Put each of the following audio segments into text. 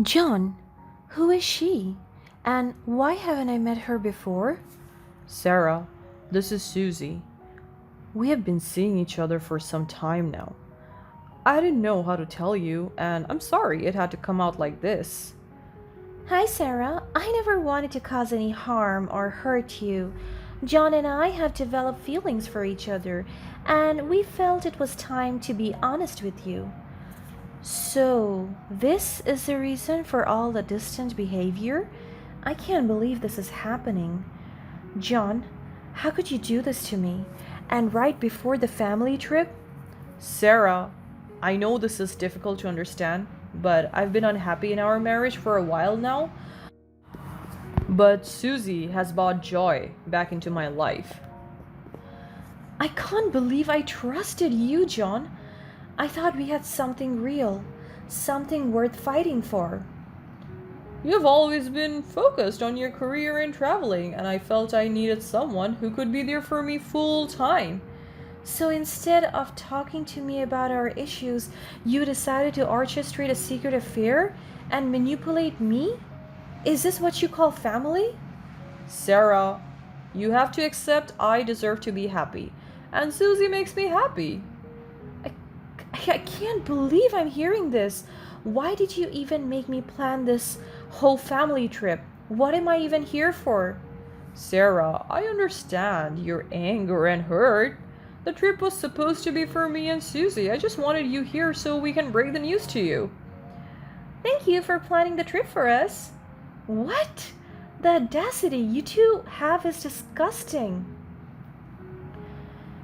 John, who is she? And why haven't I met her before? Sarah, this is Susie. We have been seeing each other for some time now. I didn't know how to tell you, and I'm sorry it had to come out like this. Hi, Sarah. I never wanted to cause any harm or hurt you. John and I have developed feelings for each other, and we felt it was time to be honest with you. So, this is the reason for all the distant behavior? I can't believe this is happening. John, how could you do this to me? And right before the family trip? Sarah, I know this is difficult to understand, but I've been unhappy in our marriage for a while now. But Susie has brought joy back into my life. I can't believe I trusted you, John. I thought we had something real, something worth fighting for. You've always been focused on your career and traveling, and I felt I needed someone who could be there for me full time. So instead of talking to me about our issues, you decided to orchestrate a secret affair and manipulate me? Is this what you call family? Sarah, you have to accept I deserve to be happy, and Susie makes me happy. I, I can't believe I'm hearing this. Why did you even make me plan this whole family trip? What am I even here for? Sarah, I understand your anger and hurt. The trip was supposed to be for me and Susie. I just wanted you here so we can break the news to you. Thank you for planning the trip for us. What? The audacity you two have is disgusting.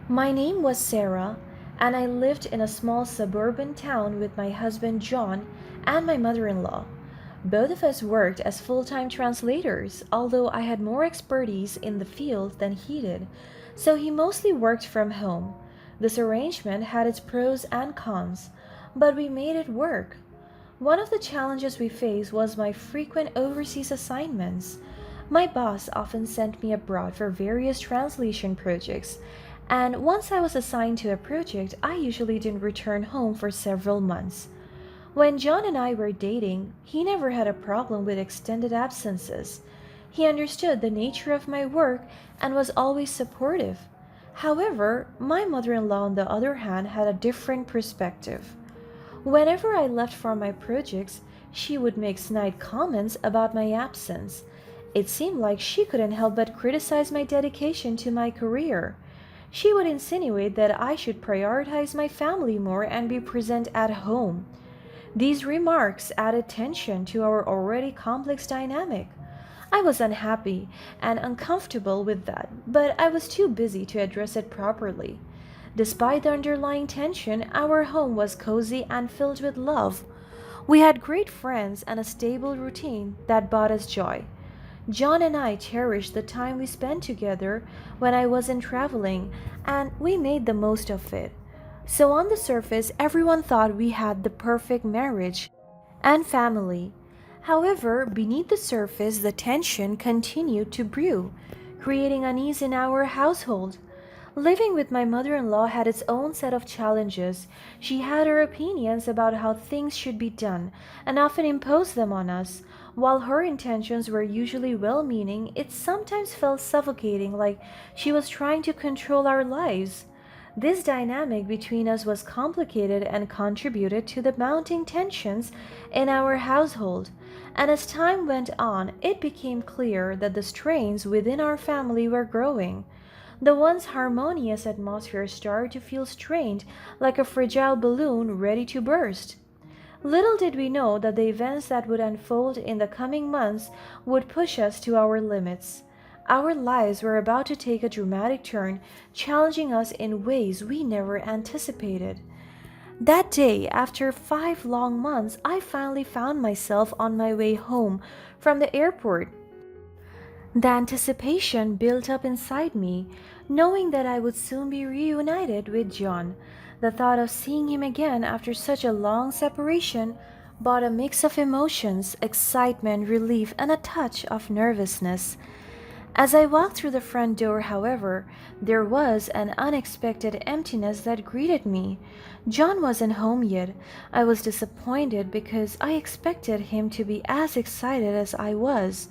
My name was Sarah, and I lived in a small suburban town with my husband John and my mother in law. Both of us worked as full time translators, although I had more expertise in the field than he did, so he mostly worked from home. This arrangement had its pros and cons, but we made it work. One of the challenges we faced was my frequent overseas assignments. My boss often sent me abroad for various translation projects, and once I was assigned to a project, I usually didn't return home for several months. When John and I were dating, he never had a problem with extended absences. He understood the nature of my work and was always supportive. However, my mother in law, on the other hand, had a different perspective. Whenever I left for my projects, she would make snide comments about my absence. It seemed like she couldn't help but criticize my dedication to my career. She would insinuate that I should prioritize my family more and be present at home. These remarks added tension to our already complex dynamic. I was unhappy and uncomfortable with that, but I was too busy to address it properly. Despite the underlying tension, our home was cozy and filled with love. We had great friends and a stable routine that brought us joy. John and I cherished the time we spent together when I wasn't traveling, and we made the most of it. So, on the surface, everyone thought we had the perfect marriage and family. However, beneath the surface, the tension continued to brew, creating unease in our household. Living with my mother in law had its own set of challenges. She had her opinions about how things should be done and often imposed them on us. While her intentions were usually well meaning, it sometimes felt suffocating, like she was trying to control our lives. This dynamic between us was complicated and contributed to the mounting tensions in our household. And as time went on, it became clear that the strains within our family were growing. The once harmonious atmosphere started to feel strained, like a fragile balloon ready to burst. Little did we know that the events that would unfold in the coming months would push us to our limits. Our lives were about to take a dramatic turn, challenging us in ways we never anticipated. That day, after 5 long months, I finally found myself on my way home from the airport. The anticipation built up inside me, knowing that I would soon be reunited with John. The thought of seeing him again after such a long separation brought a mix of emotions, excitement, relief, and a touch of nervousness. As I walked through the front door, however, there was an unexpected emptiness that greeted me. John wasn't home yet. I was disappointed because I expected him to be as excited as I was.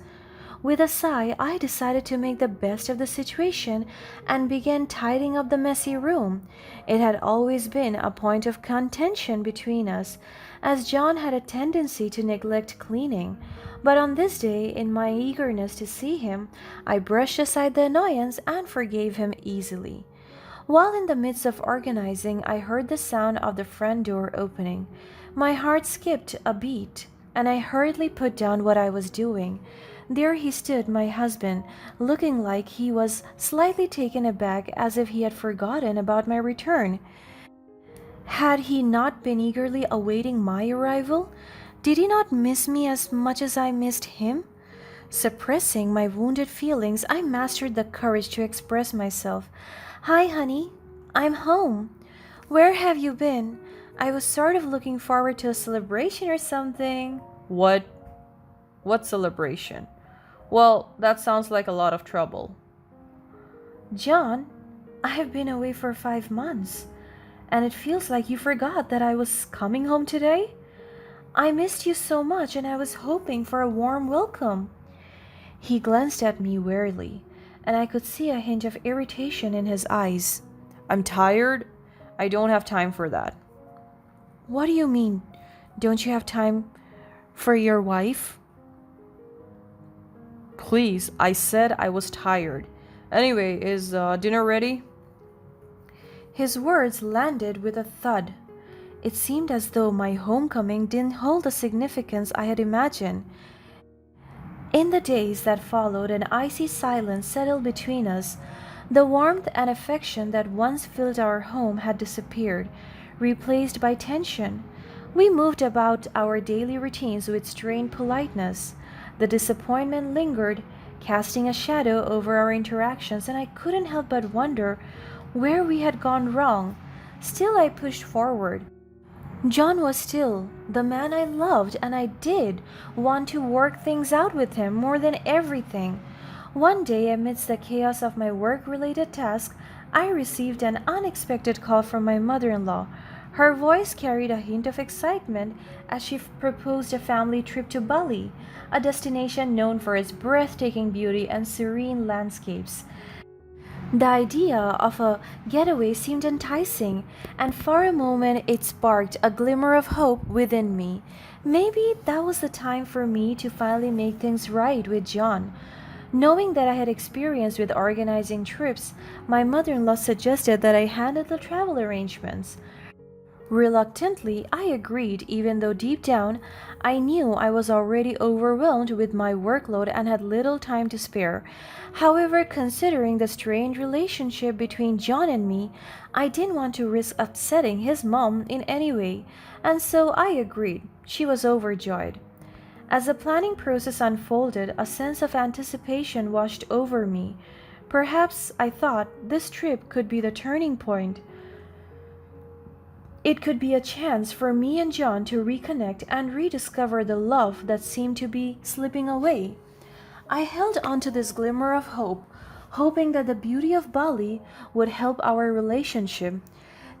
With a sigh, I decided to make the best of the situation and began tidying up the messy room. It had always been a point of contention between us, as John had a tendency to neglect cleaning. But on this day, in my eagerness to see him, I brushed aside the annoyance and forgave him easily. While in the midst of organizing, I heard the sound of the front door opening. My heart skipped a beat, and I hurriedly put down what I was doing. There he stood, my husband, looking like he was slightly taken aback as if he had forgotten about my return. Had he not been eagerly awaiting my arrival? Did he not miss me as much as I missed him? Suppressing my wounded feelings, I mastered the courage to express myself. Hi, honey. I'm home. Where have you been? I was sort of looking forward to a celebration or something. What? What celebration? Well, that sounds like a lot of trouble. John, I have been away for 5 months, and it feels like you forgot that I was coming home today. I missed you so much, and I was hoping for a warm welcome. He glanced at me wearily, and I could see a hint of irritation in his eyes. I'm tired. I don't have time for that. What do you mean? Don't you have time for your wife? Please, I said I was tired. Anyway, is dinner ready? His words landed with a thud. It seemed as though my homecoming didn't hold the significance I had imagined. In the days that followed, an icy silence settled between us. The warmth and affection that once filled our home had disappeared, replaced by tension. We moved about our daily routines with strained politeness. The disappointment lingered, casting a shadow over our interactions, and I couldn't help but wonder where we had gone wrong. Still, I pushed forward. John was still the man I loved, and I did want to work things out with him more than everything. One day, amidst the chaos of my work related tasks, I received an unexpected call from my mother in law. Her voice carried a hint of excitement as she proposed a family trip to Bali, a destination known for its breathtaking beauty and serene landscapes. The idea of a getaway seemed enticing, and for a moment it sparked a glimmer of hope within me. Maybe that was the time for me to finally make things right with John. Knowing that I had experience with organizing trips, my mother in law suggested that I handle the travel arrangements. Reluctantly, I agreed, even though deep down I knew I was already overwhelmed with my workload and had little time to spare. However, considering the strained relationship between John and me, I didn't want to risk upsetting his mom in any way, and so I agreed. She was overjoyed. As the planning process unfolded, a sense of anticipation washed over me. Perhaps, I thought, this trip could be the turning point. It could be a chance for me and John to reconnect and rediscover the love that seemed to be slipping away. I held on to this glimmer of hope, hoping that the beauty of Bali would help our relationship.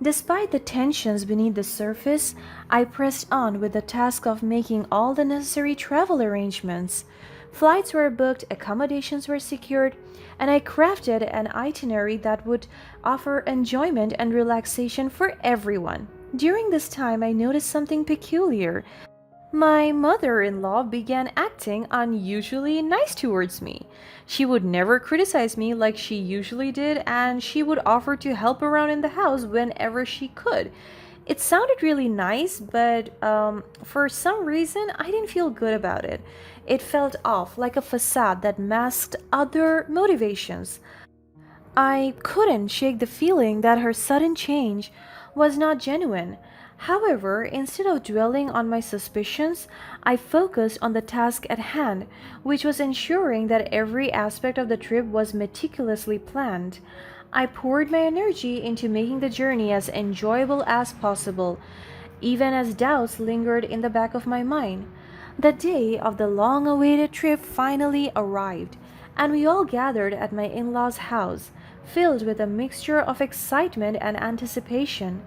Despite the tensions beneath the surface, I pressed on with the task of making all the necessary travel arrangements. Flights were booked, accommodations were secured, and I crafted an itinerary that would offer enjoyment and relaxation for everyone. During this time, I noticed something peculiar. My mother in law began acting unusually nice towards me. She would never criticize me like she usually did, and she would offer to help around in the house whenever she could. It sounded really nice, but for some reason, I didn't feel good about it. It felt off, like a facade that masked other motivations. I couldn't shake the feeling that her sudden change was not genuine. However, instead of dwelling on my suspicions, I focused on the task at hand, which was ensuring that every aspect of the trip was meticulously planned. I poured my energy into making the journey as enjoyable as possible, even as doubts lingered in the back of my mind. The day of the long awaited trip finally arrived, and we all gathered at my in law's house, filled with a mixture of excitement and anticipation.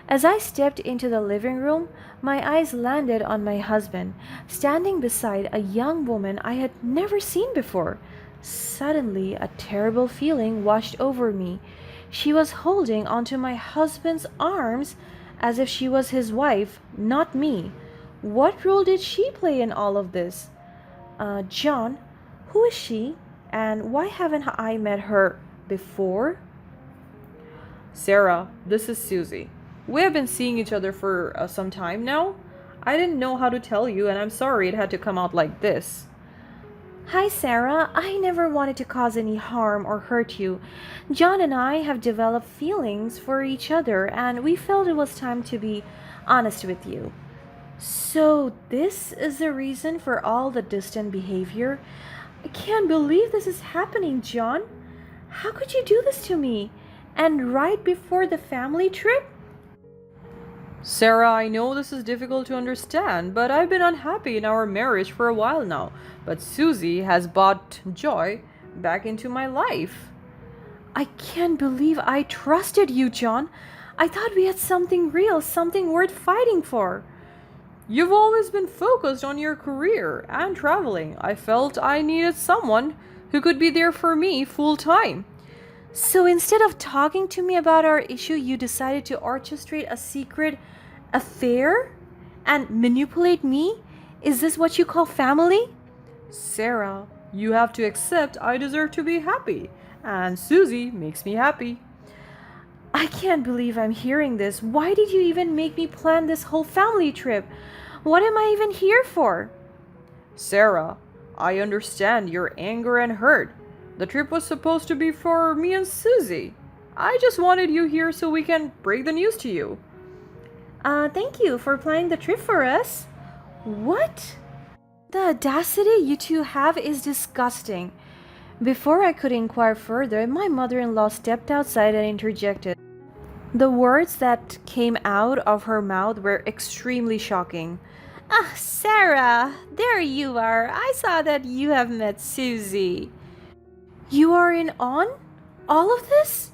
As I stepped into the living room, my eyes landed on my husband, standing beside a young woman I had never seen before. Suddenly, a terrible feeling washed over me. She was holding onto my husband's arms as if she was his wife, not me. What role did she play in all of this? John, who is she? And why haven't I met her before? Sarah, this is Susie. We have been seeing each other for some time now. I didn't know how to tell you, and I'm sorry it had to come out like this. Hi, Sarah. I never wanted to cause any harm or hurt you. John and I have developed feelings for each other, and we felt it was time to be honest with you. So, this is the reason for all the distant behavior? I can't believe this is happening, John. How could you do this to me? And right before the family trip? Sarah, I know this is difficult to understand, but I've been unhappy in our marriage for a while now. But Susie has brought joy back into my life. I can't believe I trusted you, John. I thought we had something real, something worth fighting for. You've always been focused on your career and traveling. I felt I needed someone who could be there for me full time. So instead of talking to me about our issue, you decided to orchestrate a secret affair and manipulate me? Is this what you call family? Sarah, you have to accept I deserve to be happy, and Susie makes me happy. I can't believe I'm hearing this. Why did you even make me plan this whole family trip? What am I even here for? Sarah, I understand your anger and hurt. The trip was supposed to be for me and Susie. I just wanted you here so we can break the news to you. Thank you for planning the trip for us. What? The audacity you two have is disgusting. Before I could inquire further, my mother-in-law stepped outside and interjected. The words that came out of her mouth were extremely shocking. Ah, Sarah, there you are. I saw that you have met Susie. You are in on all of this?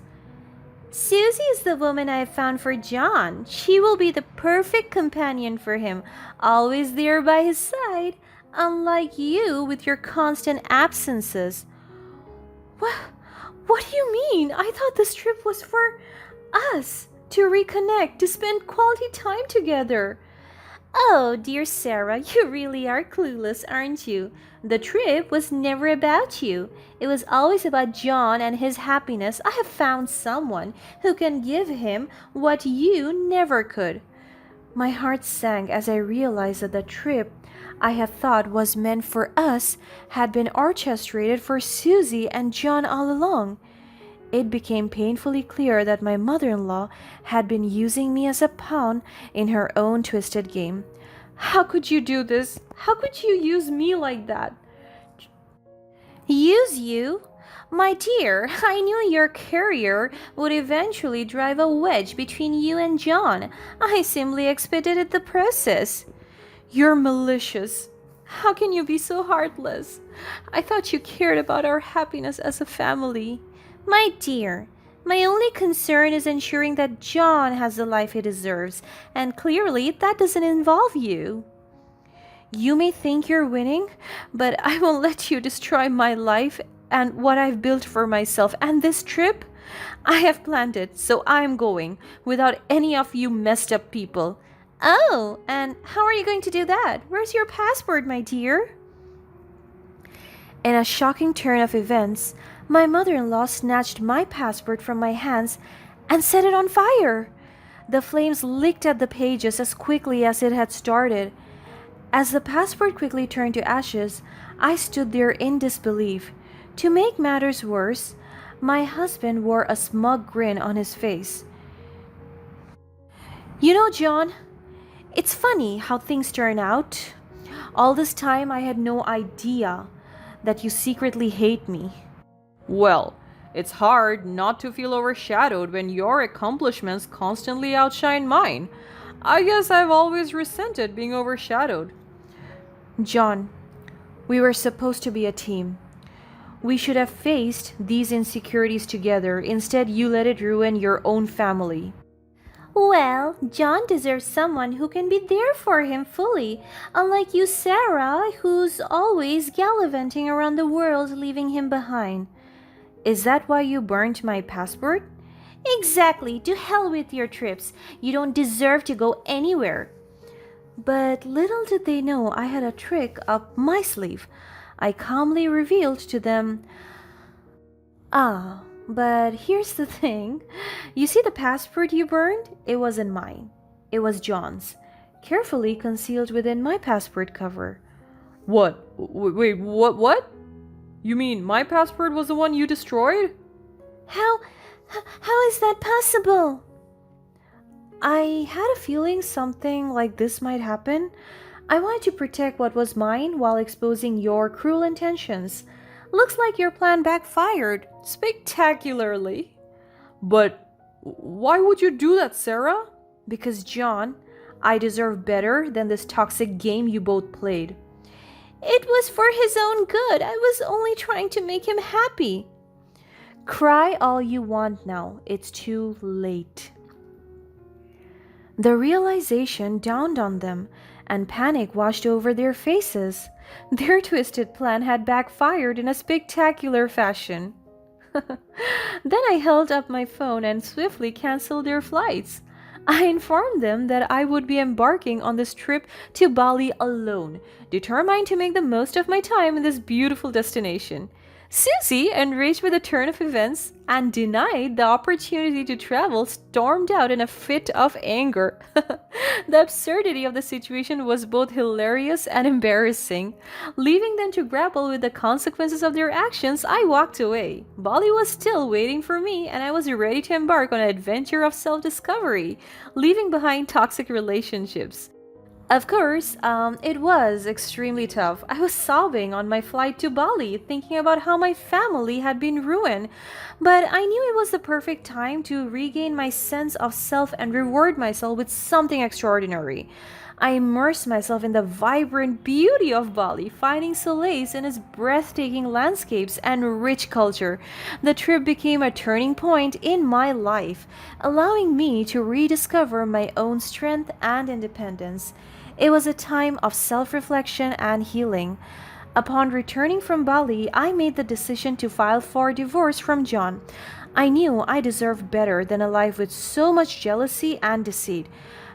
Susie is the woman I have found for John. She will be the perfect companion for him, always there by his side, unlike you with your constant absences. What do you mean? I thought this trip was for us, to reconnect, to spend quality time together. Oh, dear Sarah, you really are clueless, aren't you? The trip was never about you. It was always about John and his happiness. I have found someone who can give him what you never could. My heart sank as I realized that the trip I had thought was meant for us had been orchestrated for Susie and John all along. It became painfully clear that my mother-in-law had been using me as a pawn in her own twisted game. How could you do this? How could you use me like that? Use you? My dear, I knew your career would eventually drive a wedge between you and John. I simply expedited the process. You're malicious. How can you be so heartless? I thought you cared about our happiness as a family. My dear, my only concern is ensuring that John has the life he deserves, and clearly that doesn't involve you. You may think you're winning, but I won't let you destroy my life and what I've built for myself. And this trip, I have planned it, so I'm going without any of you messed up people. Oh, and how are you going to do that? Where's your passport, my dear? In a shocking turn of events, my mother-in-law snatched my passport from my hands and set it on fire. The flames licked at the pages as quickly as it had started. As the passport quickly turned to ashes, I stood there in disbelief. To make matters worse, my husband wore a smug grin on his face. You know, John, it's funny how things turn out. All this time I had no idea that you secretly hate me. Well, it's hard not to feel overshadowed when your accomplishments constantly outshine mine. I guess I've always resented being overshadowed. John, we were supposed to be a team. We should have faced these insecurities together. Instead, you let it ruin your own family. Well, John deserves someone who can be there for him fully, unlike you, Sarah, who's always gallivanting around the world, leaving him behind. Is that why you burnt my passport? Exactly. To hell with your trips. You don't deserve to go anywhere. But little did they know I had a trick up my sleeve. I calmly revealed to them, but here's the thing. You see the passport you burned? It wasn't mine. It was John's, carefully concealed within my passport cover. What? Wait, what? You mean my passport was the one you destroyed? How is that possible? I had a feeling something like this might happen. I wanted to protect what was mine while exposing your cruel intentions. Looks like your plan backfired spectacularly. But why would you do that, Sarah? Because, John, I deserve better than this toxic game you both played. It was for his own good. I was only trying to make him happy. Cry all you want now. It's too late. The realization dawned on them, and panic washed over their faces. Their twisted plan had backfired in a spectacular fashion. Then I held up my phone and swiftly canceled their flights. I informed them that I would be embarking on this trip to Bali alone, determined to make the most of my time in this beautiful destination. Susie, enraged by the turn of events and denied the opportunity to travel, stormed out in a fit of anger. The absurdity of the situation was both hilarious and embarrassing. Leaving them to grapple with the consequences of their actions, I walked away. Bali was still waiting for me, and I was ready to embark on an adventure of self-discovery, leaving behind toxic relationships. Of course, it was extremely tough. I was sobbing on my flight to Bali, thinking about how my family had been ruined. But I knew it was the perfect time to regain my sense of self and reward myself with something extraordinary. I immersed myself in the vibrant beauty of Bali, finding solace in its breathtaking landscapes and rich culture. The trip became a turning point in my life, allowing me to rediscover my own strength and independence. It was a time of self reflection and healing. Upon returning from Bali, I made the decision to file for divorce from John. I knew I deserved better than a life with so much jealousy and deceit.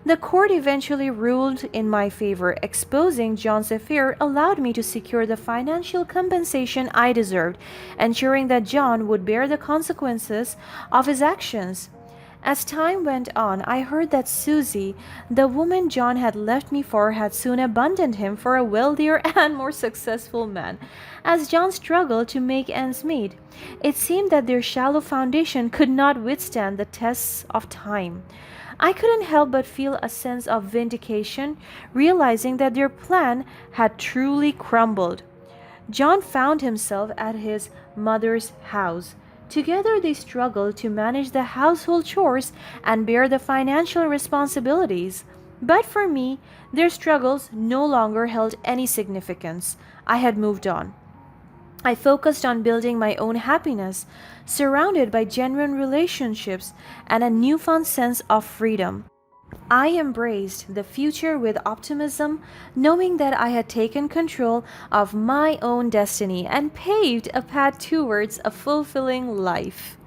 The court eventually ruled in my favor. Exposing John's affair allowed me to secure the financial compensation I deserved, ensuring that John would bear the consequences of his actions. As time went on, I heard that Susie, the woman John had left me for, had soon abandoned him for a wealthier and more successful man. As John struggled to make ends meet, it seemed that their shallow foundation could not withstand the tests of time. I couldn't help but feel a sense of vindication, realizing that their plan had truly crumbled. John found himself at his mother's house. Together they struggled to manage the household chores and bear the financial responsibilities. But for me, their struggles no longer held any significance. I had moved on. I focused on building my own happiness, surrounded by genuine relationships and a newfound sense of freedom. I embraced the future with optimism, knowing that I had taken control of my own destiny and paved a path towards a fulfilling life.